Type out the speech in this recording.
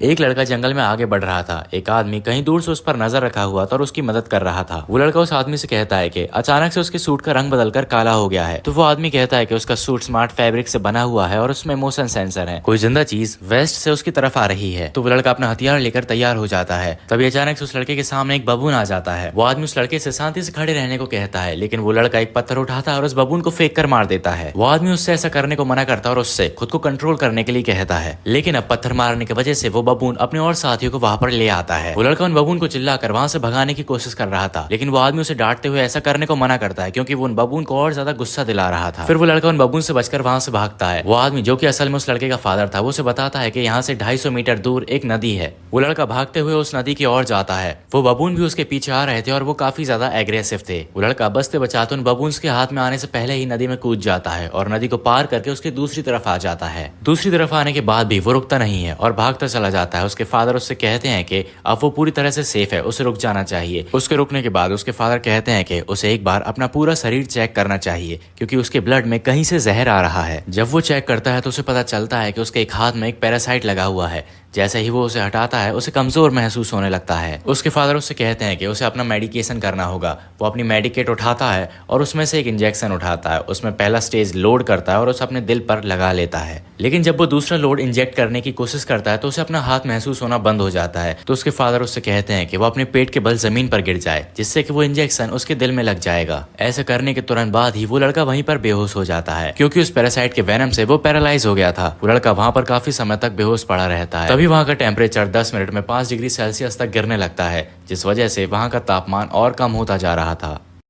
एक लड़का जंगल में आगे बढ़ रहा था। एक आदमी कहीं दूर से उस पर नजर रखा हुआ था और उसकी मदद कर रहा था। वो लड़का उस आदमी से कहता है कि अचानक से उसके सूट का रंग बदलकर काला हो गया है। तो वो आदमी कहता है कि उसका सूट स्मार्ट फैब्रिक से बना हुआ है और उसमें मोशन सेंसर है। कोई जिंदा चीज वेस्ट से उसकी तरफ आ रही है। तो वो लड़का अपना हथियार लेकर तैयार हो जाता है। तभी अचानक से उस लड़के के सामने एक बबून आ जाता है। वो आदमी उस लड़के से शांति से खड़े रहने को कहता है, लेकिन वो लड़का एक पत्थर उठाता है और उस बबून को फेंक कर मार देता है। वो आदमी उससे ऐसा करने को मना करता है और उससे खुद को कंट्रोल करने के लिए कहता है, लेकिन अब पत्थर मारने की वजह से वो बबून अपने और साथियों को वहां पर ले आता है। वो लड़का उन बबून को चिल्लाकर वहां से भगाने की कोशिश कर रहा था, लेकिन वो आदमी उसे डांटते हुए ऐसा करने को मना करता है क्योंकि वो उन बबून को और ज्यादा गुस्सा दिला रहा था। फिर वो लड़का उन बबून से बचकर वहां से भागता है। वो आदमी जो कि असल में उस लड़के का फादर था, वो उसे बताता है कि यहाँ से 250 मीटर दूर एक नदी है। वो लड़का भागते हुए उस नदी की ओर जाता है। वो बबून भी उसके पीछे आ रहे थे और वो काफी ज्यादा एग्रेसिव थे। वो लड़का बचते बचाते उन बबून्स के हाथ में आने से पहले ही नदी में कूद जाता है और नदी को पार करके उसके दूसरी तरफ आ जाता है। दूसरी तरफ आने के बाद भी वो रुकता नहीं है और भागता चला जाता है। उसके फादर उससे कहते हैं कि अब वो पूरी तरह से सेफ है, उसे रुक जाना चाहिए। उसके रुकने के बाद उसके फादर कहते हैं कि उसे एक बार अपना पूरा शरीर चेक करना चाहिए क्योंकि उसके ब्लड में कहीं से जहर आ रहा है। जब वो चेक करता है तो उसे पता चलता है कि उसके एक हाथ में एक पैरासाइट लगा हुआ है। जैसे ही वो उसे हटाता है उसे कमजोर महसूस होने लगता है। उसके फादर उससे कहते हैं कि उसे अपना मेडिकेशन करना होगा। वो अपनी मेडिकेट उठाता है और उसमें से एक इंजेक्शन उठाता है। उसमें पहला स्टेज लोड करता है और उसे अपने दिल पर लगा लेता है। लेकिन जब वो दूसरा लोड इंजेक्ट करने की कोशिश करता है तो उसे अपना हाथ महसूस होना बंद हो जाता है। तो उसके फादर उससे कहते हैं कि वो अपने पेट के बल जमीन पर गिर जाए, जिससे कि वो इंजेक्शन उसके दिल में लग जाएगा। ऐसा करने के तुरंत बाद ही वो लड़का वहीं पर बेहोश हो जाता है क्योंकि उस पैरासाइट के वेनम से वो पैरालाइज हो गया था। वो लड़का वहां पर काफी समय तक बेहोश पड़ा रहता है। तभी वहां का टेम्परेचर 10 मिनट में 5 डिग्री सेल्सियस तक गिरने लगता है, जिस वजह से वहां का तापमान और कम होता जा रहा था।